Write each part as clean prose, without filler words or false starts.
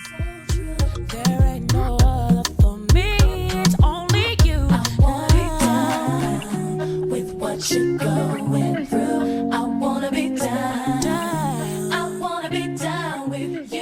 There ain't no other for me, it's only you. I wanna be down with what you're going through. I wanna be down. I wanna be down with you.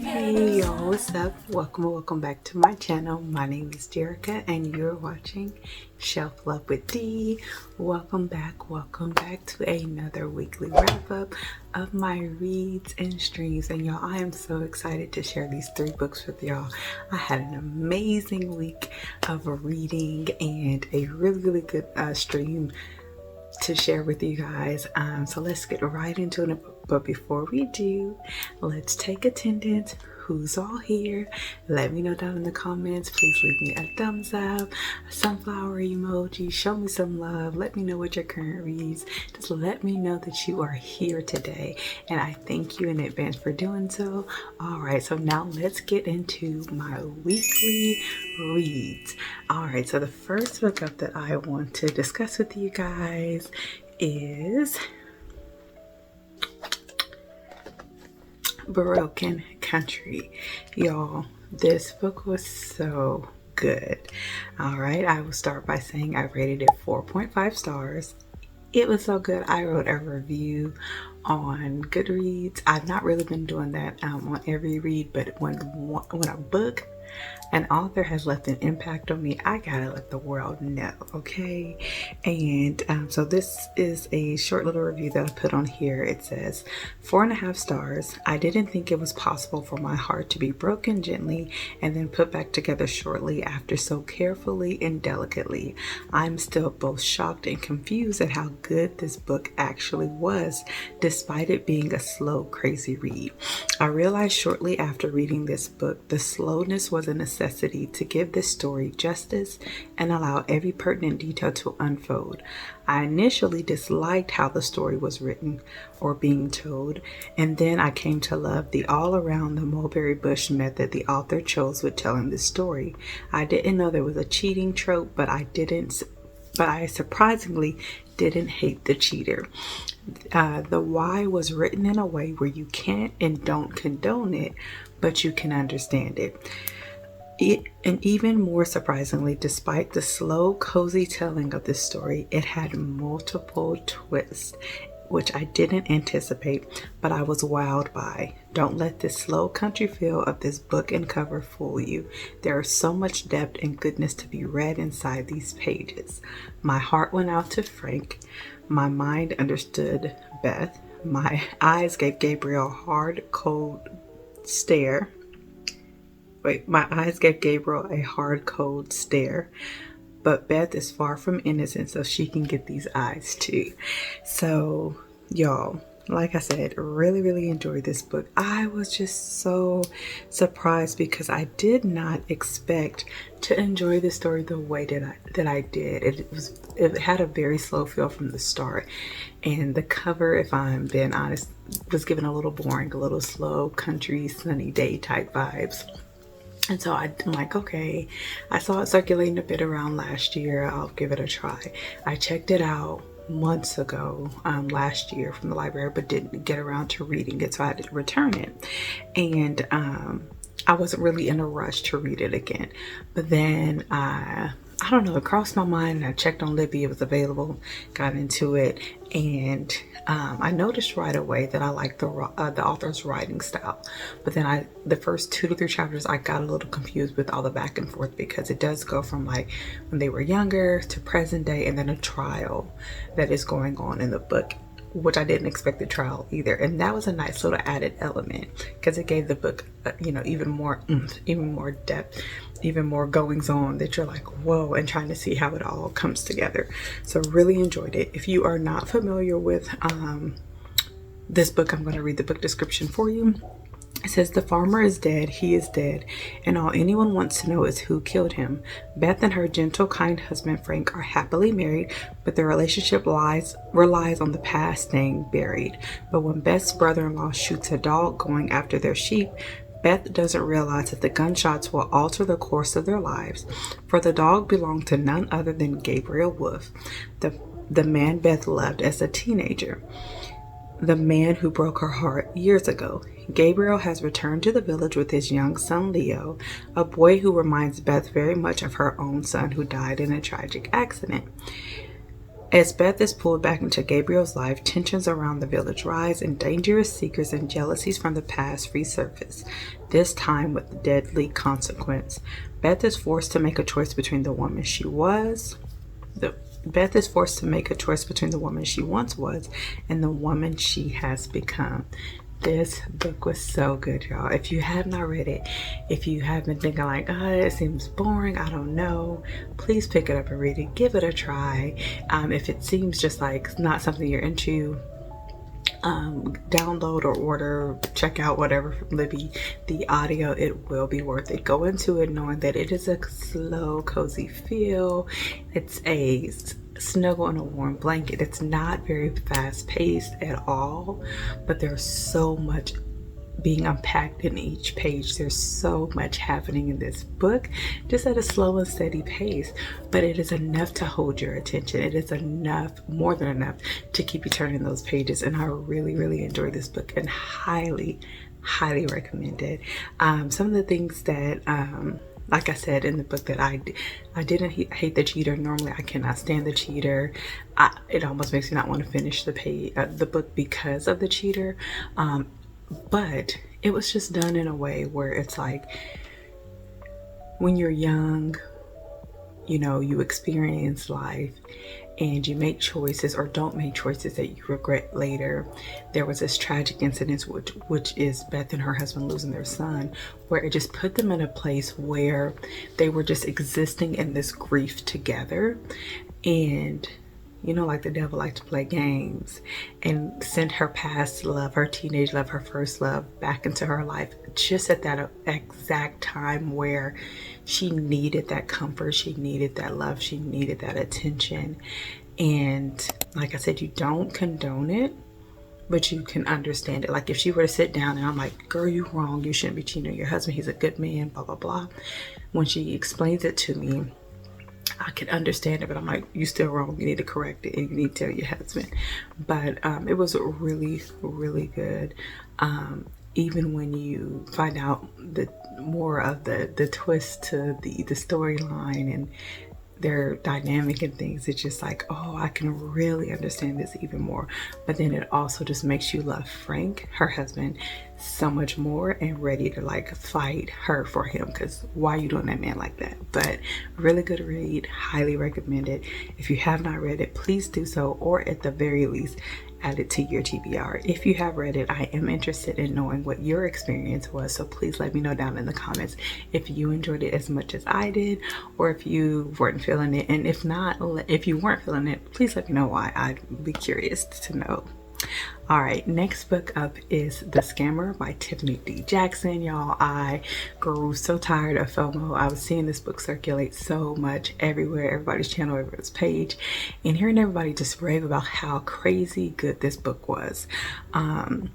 Hey y'all, what's up? Welcome back to my channel. My name is Jerica and you're watching Shelf Love with D. Welcome back to another weekly wrap up of my reads and streams. And y'all, I am so excited to share these 3 books with y'all. I had an amazing week of reading and a really good stream to share with you guys. So let's get right into it. But before we do, let's take attendance. Who's all here? Let me know down in the comments. Please leave me a thumbs up, a sunflower emoji, show me some love. Let me know what your current reads. Just let me know that you are here today, and I thank you in advance for doing so. All right, so now let's get into my weekly reads. All right, so the first book up that I want to discuss with you guys is Broken Country. Y'all, this book was so good. All right, I will start by saying I rated it 4.5 stars. It was so good. I wrote a review on Goodreads. I've not really been doing that on every read, but when a book, an author has left an impact on me, I gotta let the world know, okay? And so this is a short little review that I put on here. It says 4.5 stars. I didn't think it was possible for my heart to be broken gently and then put back together shortly after so carefully and delicately. I'm still both shocked and confused at how good this book actually was, despite it being a slow, crazy read. I realized shortly after reading this book, the slowness was a necessity to give this story justice and allow every pertinent detail to unfold. I initially disliked how the story was written or being told, and then I came to love the all-around the mulberry bush method the author chose with telling this story. I didn't know there was a cheating trope, but I surprisingly didn't hate the cheater. The why was written in a way where you can't and don't condone it, but you can understand it. And even more surprisingly, despite the slow, cozy telling of this story, it had multiple twists, which I didn't anticipate, but I was wowed by. Don't let the slow country feel of this book and cover fool you. There is so much depth and goodness to be read inside these pages. My heart went out to Frank. My mind understood Beth. My eyes gave Gabriel a hard, cold stare. My eyes gave Gabriel a hard, cold stare. But Beth is far from innocent, so she can get these eyes too. So, y'all, like I said, really enjoyed this book. I was just so surprised because I did not expect to enjoy the story the way that I did. It had a very slow feel from the start, and the cover, if I'm being honest, was given a little boring, a little slow, country, sunny day type vibes. And so I'm like, okay, I saw it circulating a bit around last year. I'll give it a try. I checked it out months ago, last year from the library, but didn't get around to reading it, so I had to return it. And I wasn't really in a rush to read it again. But then I don't know, it crossed my mind, and I checked on Libby. It was available, got into it, and I noticed right away that I liked the author's writing style. But then the first 2 to 3 chapters, I got a little confused with all the back and forth, because it does go from like when they were younger to present day, and then a trial that is going on in the book, which I didn't expect the trial either. And that was a nice little added element, because it gave the book, even more depth, even more goings on, that you're like, whoa, and trying to see how it all comes together. So really enjoyed it. If you are not familiar with this book, I'm going to read the book description for you. It says, the farmer is dead, he is dead, and all anyone wants to know is who killed him. Beth and her gentle, kind husband Frank are happily married, but their relationship relies on the past staying buried. But when Beth's brother-in-law shoots a dog going after their sheep, Beth doesn't realize that the gunshots will alter the course of their lives, for the dog belonged to none other than Gabriel Wolf, the man Beth loved as a teenager. the man who broke her heart years ago. Gabriel has returned to the village with his young son Leo, a boy who reminds Beth very much of her own son who died in a tragic accident. As Beth is pulled back into Gabriel's life, tensions around the village rise and dangerous secrets and jealousies from the past resurface, this time with deadly consequence. Beth is forced to make a choice between the woman she was, Beth is forced to make a choice between the woman she once was and the woman she has become. This book was so good, y'all. If you have not read it, if you have been thinking like, it seems boring, I don't know, please pick it up and read it. Give it a try. If it seems just like not something you're into, download or order, check out whatever from Libby. The audio, it will be worth it. Go into it knowing that it is a slow, cozy feel. It's a snuggle in a warm blanket. It's not very fast paced at all, but there's so much being unpacked in each page. There's so much happening in this book, just at a slow and steady pace, but it is enough to hold your attention. It is enough, more than enough, to keep you turning those pages. And I really enjoyed this book and highly recommend it. Some of the things that like I said in the book, that I didn't hate the cheater. Normally I cannot stand the cheater. It almost makes me not want to finish the book because of the cheater. But it was just done in a way where it's like, when you're young, you know, you experience life and you make choices or don't make choices that you regret later. There was this tragic incident, which is Beth and her husband losing their son, where it just put them in a place where they were just existing in this grief together. And you know, like the devil liked to play games and send her past love, her teenage love, her first love back into her life, just at that exact time where she needed that comfort, she needed that love, she needed that attention. And like I said, you don't condone it, but you can understand it. Like if she were to sit down and I'm like, girl, you wrong, you shouldn't be cheating on your husband, he's a good man, blah blah blah. When she explains it to me, I can understand it, but I'm like, you still wrong. You need to correct it and you need to tell your husband. But it was really good. Even when you find out the more of the twist to the storyline and their dynamic and things, it's just like, oh, I can really understand this even more. But then it also just makes you love Frank, her husband, so much more and ready to like fight her for him, because why are you doing that man like that? But really good read, highly recommend it. If you have not read it, please do so, or at the very least add it to your TBR. If you have read it, I am interested in knowing what your experience was, so please let me know down in the comments if you enjoyed it as much as I did, or if you weren't feeling it. And if not, if you weren't feeling it, please let me know why. I'd be curious to know. All right, next book up is The Scammer by Tiffany D. Jackson. Y'all, I grew so tired of FOMO. I was seeing this book circulate so much everywhere, everybody's channel, everybody's page, and hearing everybody just rave about how crazy good this book was. And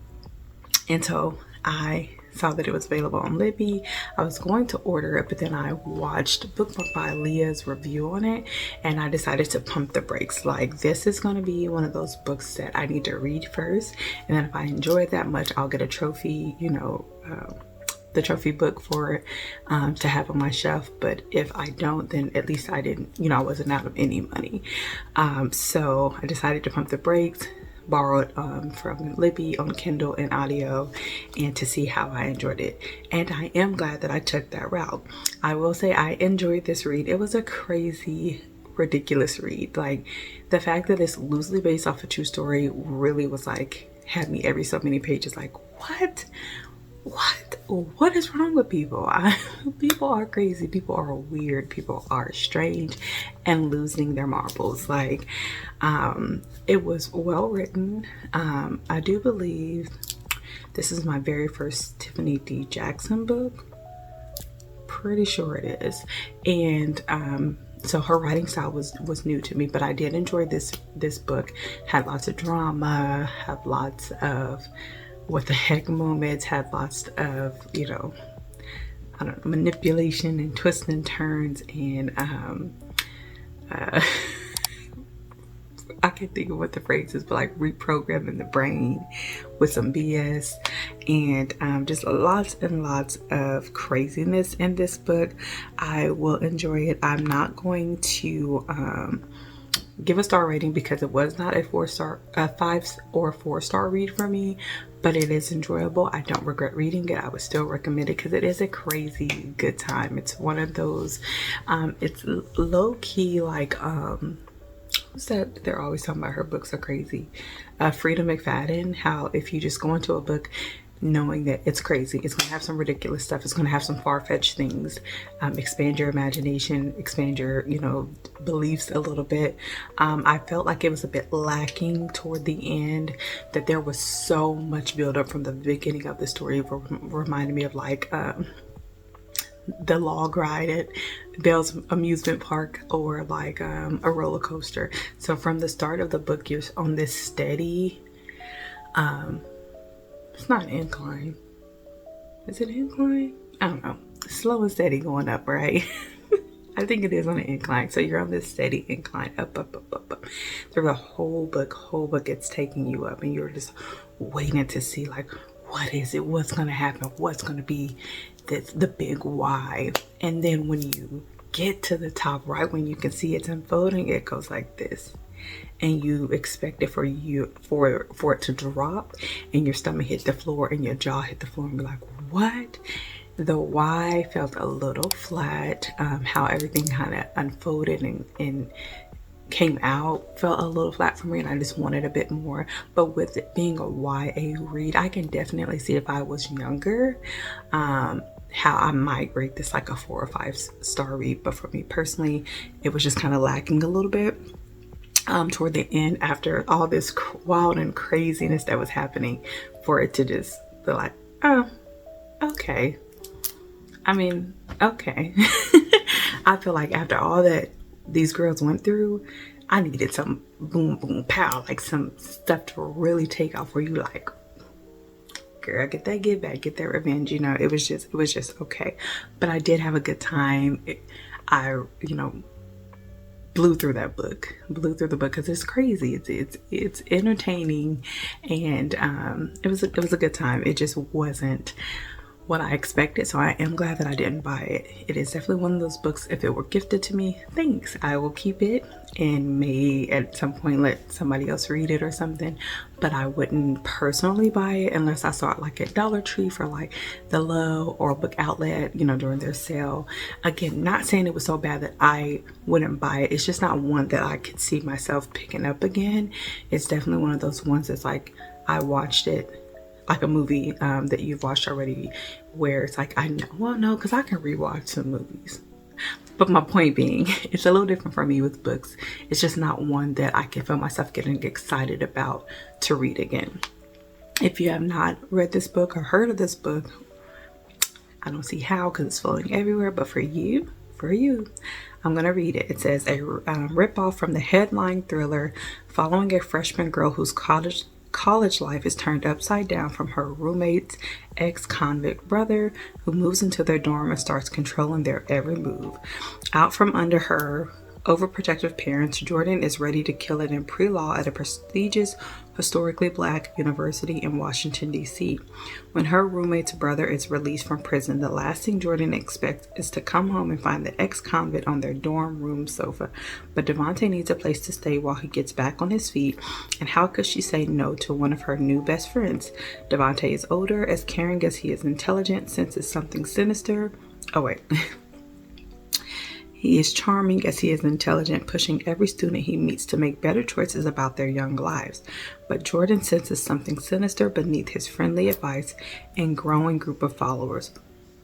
so I saw that it was available on Libby. I was going to order it, but then I watched Bookmark by Leah's review on it and I decided to pump the brakes. Like, this is going to be one of those books that I need to read first, and then if I enjoy it that much, I'll get a trophy, you know, the trophy book for it to have on my shelf. But if I don't, then at least I didn't, you know, I wasn't out of any money. So I decided to pump the brakes, borrow it from Libby on Kindle and audio, and to see how I enjoyed it. And I am glad that I took that route. I will say I enjoyed this read. It was a crazy, ridiculous read. Like, the fact that it's loosely based off a true story really was like, had me every so many pages like, what is wrong with people? People are crazy, people are weird, people are strange and losing their marbles. Like, it was well written. I do believe this is my very first Tiffany D. Jackson book. Pretty sure it is. And so her writing style was new to me, but I did enjoy this book. Had lots of drama, had lots of what the heck moments, had lots of, you know, I don't know, manipulation and twists and turns, and I can't think of what the phrase is, but like reprogramming the brain with some BS, and just lots and lots of craziness in this book. I will enjoy it. I'm not going to give a star rating because it was not a 5 or 4-star read for me, but it is enjoyable. I don't regret reading it. I would still recommend it because it is a crazy good time. It's one of those, it's low key like, what's that? They're always talking about her books are crazy. Frida McFadden, how if you just go into a book knowing that it's crazy, it's going to have some ridiculous stuff, it's going to have some far-fetched things, expand your imagination, expand your, beliefs a little bit. I felt like it was a bit lacking toward the end, that there was so much build up from the beginning of the story. It reminded me of like the log ride at Bell's amusement park, or like a roller coaster. So from the start of the book, you're on this steady, it's not an incline. Is it an incline? I don't know. Slow and steady going up, right? I think it is on an incline. So you're on this steady incline, up. Through the whole book, it's taking you up, and you're just waiting to see like, what is it? What's going to happen? What's going to be the big why? And then when you get to the top, right when you can see it's unfolding, it goes like this. And you expect it for it to drop, and your stomach hit the floor and your jaw hit the floor, and be like, what? The why felt a little flat. How everything kind of unfolded and came out felt a little flat for me, and I just wanted a bit more. But with it being a YA read, I can definitely see if I was younger, how I might rate this like a 4 or 5 star read. But for me personally, it was just kind of lacking a little bit. Toward the end, after all this wild and craziness that was happening, for it to just be like, oh, okay. I mean, okay. I feel like after all that these girls went through, I needed some boom, boom, pow, like some stuff to really take off where you like, girl, get that get back, get that revenge. It was just okay. But I did have a good time. I blew through the book because it's crazy. It's entertaining, and it was a good time. It just wasn't what I expected, so I am glad that I didn't buy it. It is definitely one of those books, if it were gifted to me, thanks, I will keep it and may at some point let somebody else read it or something, but I wouldn't personally buy it unless I saw it like at Dollar Tree for like the low, or Book Outlet, during their sale. Again, not saying it was so bad that I wouldn't buy it. It's just not one that I could see myself picking up again. It's definitely one of those ones that's like, I watched it like a movie that you've watched already, where it's like, I know, well, no, because I can rewatch some movies. But my point being, it's a little different for me with books. It's just not one that I can feel myself getting excited about to read again. If you have not read this book or heard of this book, I don't see how, because it's floating everywhere. But for you, I'm going to read it. It says, a ripoff from the headline thriller following a freshman girl whose college life is turned upside down from her roommate's ex-convict brother, who moves into their dorm and starts controlling their every move. Out from under her overprotective parents, Jordan is ready to kill it in pre-law at a prestigious historically black university in Washington, D.C. When her roommate's brother is released from prison, the last thing Jordan expects is to come home and find the ex-convict on their dorm room sofa. But Devontae needs a place to stay while he gets back on his feet, and how could she say no to one of her new best friends? Devontae is older, as caring as he is intelligent, senses something sinister. Oh wait. He is charming as he is intelligent, pushing every student he meets to make better choices about their young lives. But Jordan senses something sinister beneath his friendly advice and growing group of followers.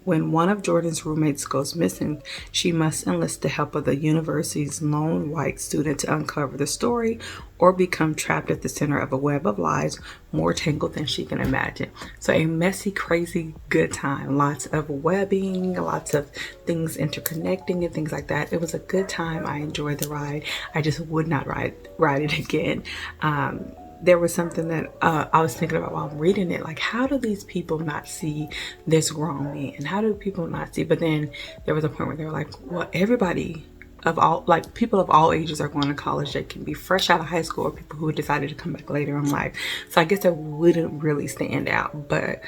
When one of Jordan's roommates goes missing, she must enlist the help of the university's lone white student to uncover the story, or become trapped at the center of a web of lies more tangled than she can imagine. So a messy, crazy, good time. Lots of webbing, lots of things interconnecting and things like that. It was a good time. I enjoyed the ride. I just would not ride it again. There was something that I was thinking about while I'm reading it, like, how do these people not see this grown man? How do people not see? But then there was a point where they were like, well, everybody of all, like people of all ages are going to college. They can be fresh out of high school or people who decided to come back later in life. So I guess it wouldn't really stand out. But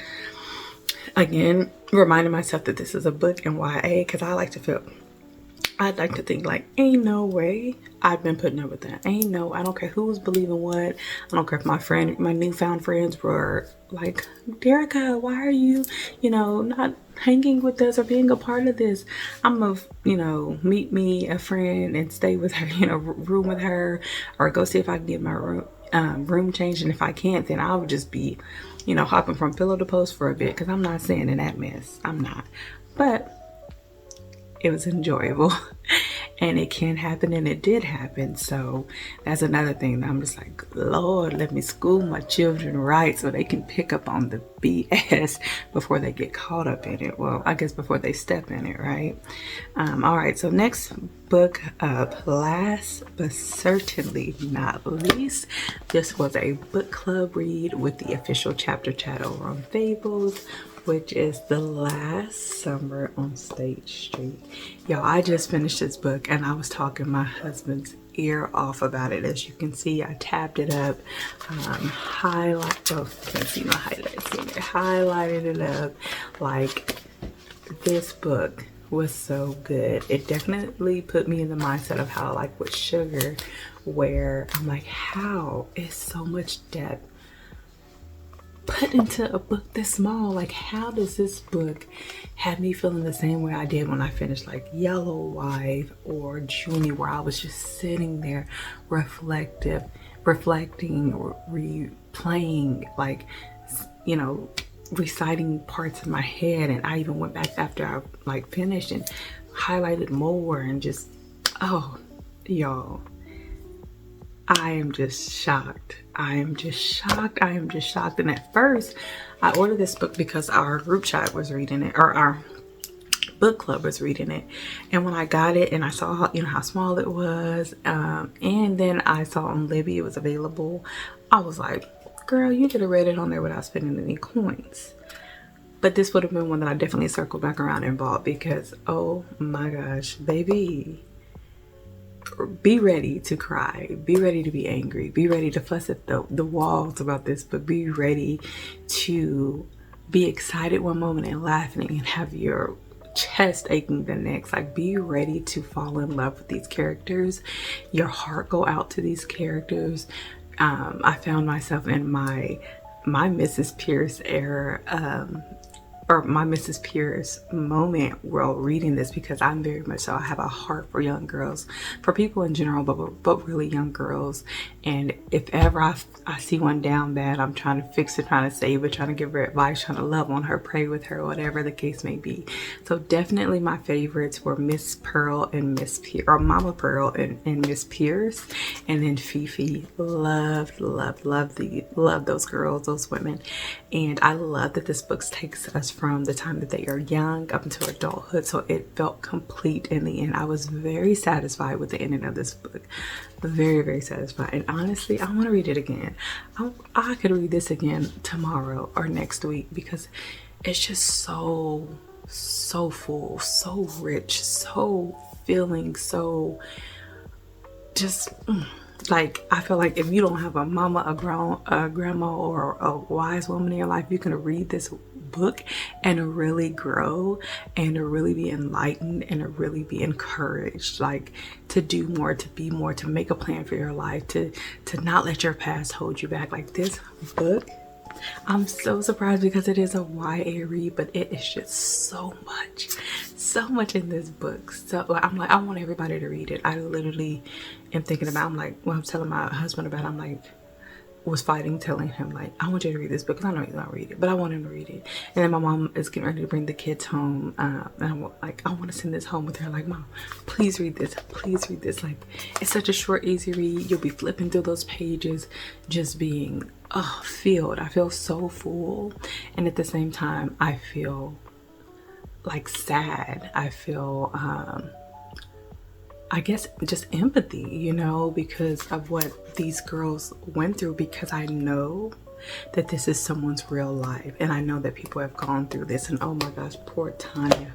again, reminding myself that this is a book in YA, because I'd like to think like, ain't no way I've been putting up with that. I don't care who's believing what. I don't care if my newfound friends were like, Derica, why are you, not hanging with us or being a part of this? I'm gonna, meet me a friend and stay with her, room with her, or go see if I can get my room changed. And if I can't, then I'll just be, hopping from pillow to post for a bit, because I'm not staying in that mess. I'm not. But it was enjoyable, and it can happen, and it did happen. So that's another thing that I'm just like, Lord, let me school my children right so they can pick up on the BS before they get caught up in it. Well, I guess before they step in it, right? All right, so next book up, last but certainly not least, this was a book club read with the official chapter chat over on Fables, which is The Last Summer on State Street. Y'all, I just finished this book and I was talking my husband's ear off about it. As you can see, I tabbed it up, can't see no highlights in it, highlighted it up. Like, this book was so good. It definitely put me in the mindset of how I like with Sugar, where I'm like, how is so much depth put into a book this small? Like, how does this book have me feeling the same way I did when I finished like Yellow Wife or Junie, where I was just sitting there reflecting, replaying, like, reciting parts in my head. And I even went back after I like finished and highlighted more, and just, oh, y'all, I am just shocked. And at first, I ordered this book because our group chat was reading it, or our book club was reading it. And when I got it and I saw how small it was, and then I saw on Libby it was available, I was like, girl, you could have read it on there without spending any coins. But this would have been one that I definitely circled back around and bought, because, oh my gosh, baby, be ready to cry, be ready to be angry, be ready to fuss at the walls about this, but be ready to be excited one moment and laughing and have your chest aching the next. Like, be ready to fall in love with these characters, your heart go out to these characters. I found myself in my Mrs. Pierce era, or my Mrs. Pierce moment while reading this, because I'm very much so, I have a heart for young girls, for people in general, but really young girls. And if ever I see one down bad, I'm trying to fix it, trying to save it, trying to give her advice, trying to love on her, pray with her, whatever the case may be. So definitely my favorites were Miss Pearl and Miss Pierce, or Mama Pearl and Miss Pierce, and then Fifi. Love those girls, those women. And I love that this book takes us from the time that they are young up until adulthood, so it felt complete in the end. I was very satisfied with the ending of this book, very, very satisfied. And honestly, I want to read it again. I could read this again tomorrow or next week, because it's just so full, so rich, so filling, so just like, I feel like if you don't have a mama, a grandma, or a wise woman in your life, you can read this book and really grow, and to really be enlightened, and to really be encouraged, like to do more, to be more, to make a plan for your life, to not let your past hold you back. Like, this book, I'm so surprised because it is a YA read, but it is just so much in this book. So I'm like, I want everybody to read it. I literally am thinking about, I'm like, when I'm telling my husband about it, I'm like, was fighting, telling him like, I want you to read this book, because I know he's not read it, but I want him to read it. And then my mom is getting ready to bring the kids home, and I'm like, I want to send this home with her. Like, Mom, please read this, like, it's such a short, easy read. You'll be flipping through those pages, just being filled. I feel so full, and at the same time I feel like sad. I feel I guess just empathy, because of what these girls went through, because I know that this is someone's real life. And I know that people have gone through this, and oh my gosh, poor Tanya.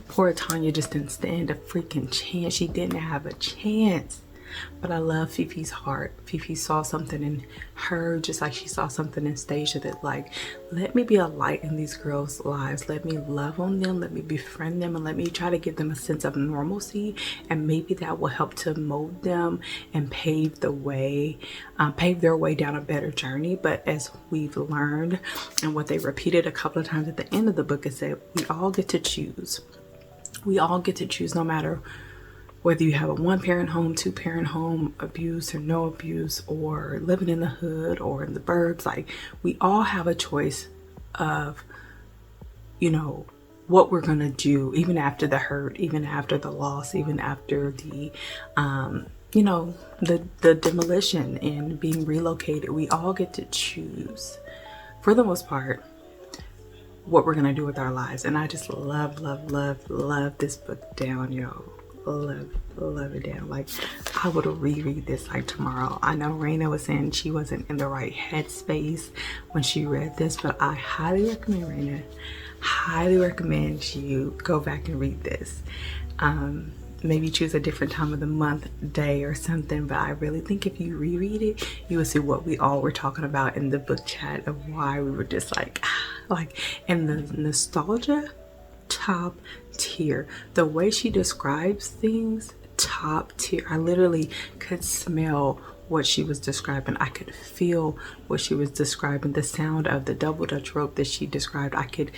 Poor Tanya just didn't stand a freaking chance. She didn't have a chance. But I love Fifi's heart. Fifi saw something in her, just like she saw something in Stasia, that like, let me be a light in these girls' lives. Let me love on them. Let me befriend them, and let me try to give them a sense of normalcy. And maybe that will help to mold them and pave the way, pave their way down a better journey. But as we've learned, and what they repeated a couple of times at the end of the book, is that we all get to choose. We all get to choose, no matter whether you have a one-parent home, two-parent home, abuse or no abuse, or living in the hood or in the burbs. Like, we all have a choice of, you know, what we're gonna do, even after the hurt, even after the loss, even after the, you know, the demolition and being relocated. We all get to choose, for the most part, what we're gonna do with our lives. And I just love this book down, y'all. Love it down. Like, I would reread this like tomorrow. I know Raina was saying she wasn't in the right headspace when she read this, but I highly recommend, Raina, highly recommend you go back and read this. Maybe choose a different time of the month, day or something, but I really think if you reread it, you will see what we all were talking about in the book chat, of why we were just like, and the nostalgia, top tier. The way she describes things, top tier. I literally could smell what she was describing. I could feel what she was describing. The sound of the double Dutch rope that she described, I could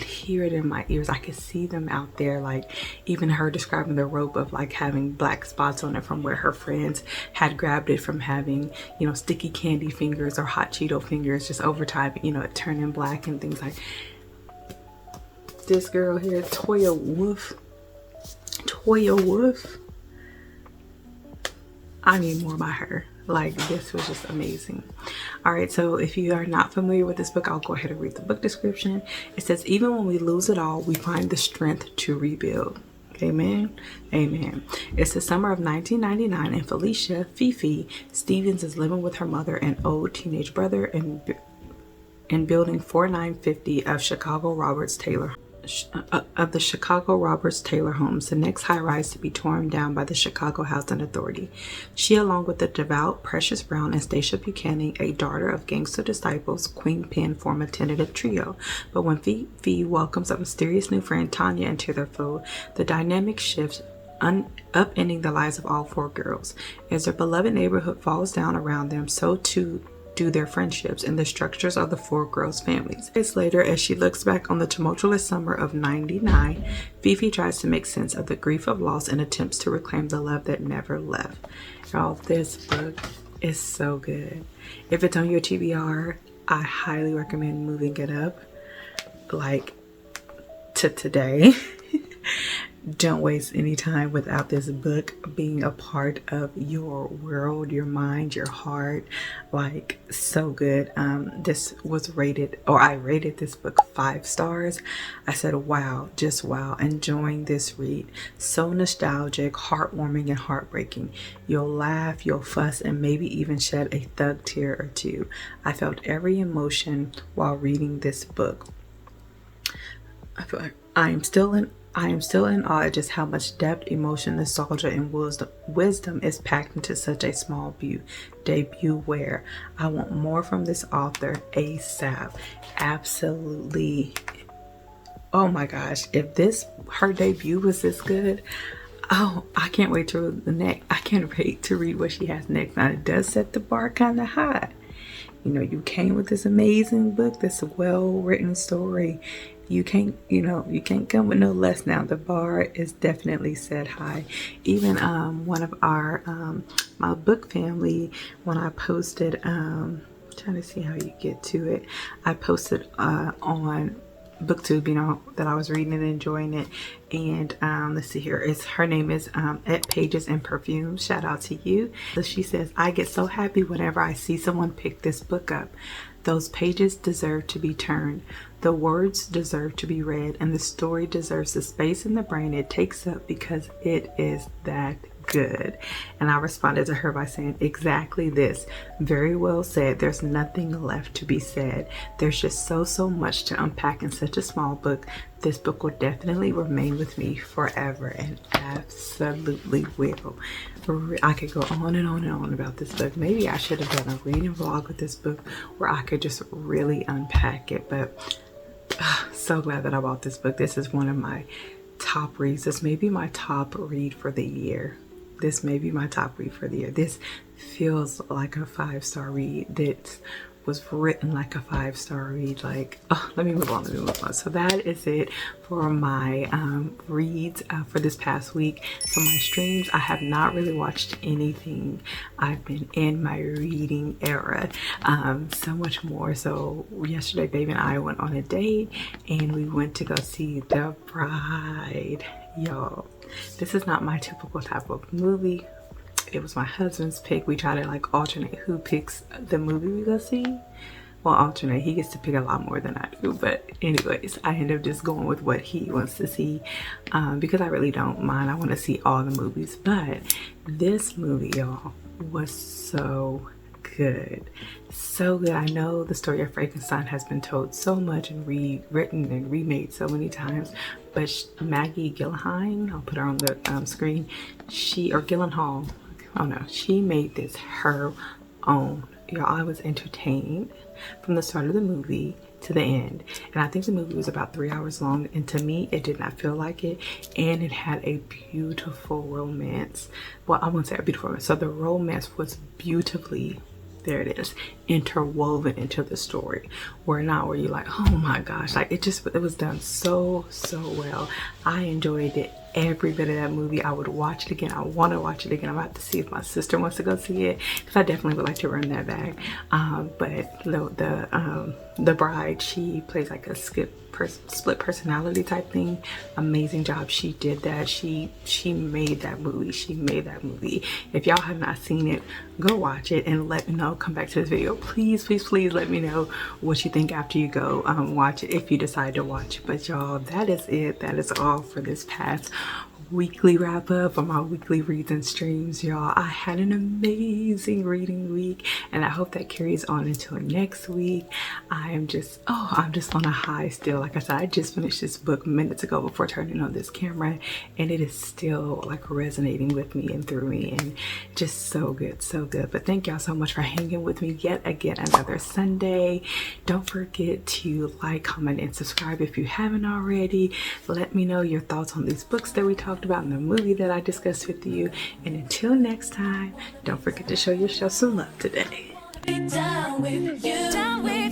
hear it in my ears. I could see them out there. Like, even her describing the rope of like having black spots on it from where her friends had grabbed it from having, you know, sticky candy fingers or hot Cheeto fingers, just over time, you know, it turning black and things like. This girl here, Toya Wolf. I need more by her. Like, this was just amazing. All right, so if you are not familiar with this book, I'll go ahead and read the book description. It says, even when we lose it all, we find the strength to rebuild. Amen. Amen. It's the summer of 1999, and Felicia, Fifi Stevens, is living with her mother and old teenage brother in building 4950 of the Chicago Roberts Taylor homes, the next high-rise to be torn down by the Chicago Housing Authority. She, along with the devout Precious Brown and Stacia Buchanan, a daughter of gangster disciples, Queen Pen, form a tentative trio. But when Fifi welcomes a mysterious new friend, Tanya, into their fold, the dynamic shifts, upending the lives of all four girls. As their beloved neighborhood falls down around them, so too do their friendships and the structures of the four girls' families. Days later, as she looks back on the tumultuous summer of '99, Fifi tries to make sense of the grief of loss and attempts to reclaim the love that never left. Y'all, this book is so good. If it's on your TBR, I highly recommend moving it up, like, to today. Don't waste any time without this book being a part of your world, your mind, your heart. Like, so good. This was rated, or I rated this book 5 stars. I said, wow, just wow. Enjoying this read. So nostalgic, heartwarming, and heartbreaking. You'll laugh, you'll fuss, and maybe even shed a thug tear or two. I felt every emotion while reading this book. I feel like I am still in awe at just how much depth, emotion, nostalgia, and wisdom is packed into such a small debut. Where I want more from this author ASAP. Absolutely. Oh my gosh, if her debut was this good, oh, I can't wait to read the next. I can't wait to read what she has next. Now, it does set the bar kind of high. You know, you came with this amazing book, this well-written story. You can't come with no less now. The bar is definitely set high. Even one of our my book family, when I posted, trying to see how you get to it, I posted on BookTube, you know, that I was reading and enjoying it. And let's see here, her name is at Pages and Perfume. Shout out to you. So she says, I get so happy whenever I see someone pick this book up. Those pages deserve to be turned. The words deserve to be read, and the story deserves the space in the brain it takes up, because it is that good. And I responded to her by saying exactly this. Very well said. There's nothing left to be said. There's just so much to unpack in such a small book. This book will definitely remain with me forever, and absolutely will. I could go on and on and on about this book. Maybe I should have done a reading vlog with this book where I could just really unpack it. But so glad that I bought this book. This is one of my top reads. This may be my top read for the year. This may be my top read for the year. This feels like a 5-star read. That was written like a 5-star read. Like, oh, let me move on. So that is it for my reads for this past week. For my streams, I have not really watched anything. I've been in my reading era so much more. So yesterday, baby and I went on a date and we went to go see The Bride. Y'all, this is not my typical type of movie. It was my husband's pick. We try to like alternate who picks the movie we go see. Well, alternate. He gets to pick a lot more than I do. But anyways, I end up just going with what he wants to see because I really don't mind. I want to see all the movies. But this movie, y'all, was so good. So good. I know the story of Frankenstein has been told so much and rewritten and remade so many times. But Maggie Gyllenhaal, I'll put her on the screen. Gyllenhaal. Oh no, she made this her own. Y'all, I was entertained from the start of the movie to the end. And I think the movie was about 3 hours long. And to me, it did not feel like it. And it had a beautiful romance. Well, I won't say a beautiful romance. So the romance was beautifully, there it is, interwoven into the story. Where you're like, oh my gosh, like it was done so well. I enjoyed it. Every bit of that movie. I would watch it again. I want to watch it again. I'm about to see if my sister wants to go see it because I definitely would like to run that back. But the bride, she plays like a split personality type thing. Amazing job. She did that. She made that movie. She made that movie. If y'all have not seen it, go watch it and let me know. Come back to this video. Please let me know what you think after you go watch it, if you decide to watch it. But y'all, that is it. That is all for this past weekly wrap up on my weekly reads and streams. Y'all, I had an amazing reading week and I hope that carries on until next week. I'm just on a high still. Like I said, I just finished this book minutes ago before turning on this camera and it is still like resonating with me and through me and just so good. But thank y'all so much for hanging with me yet again another Sunday. Don't forget to like, comment, and subscribe if you haven't already. Let me know your thoughts on these books that we talked about in the movie that I discussed with you. And until next time, don't forget to show yourself some love today. Down with you. Down with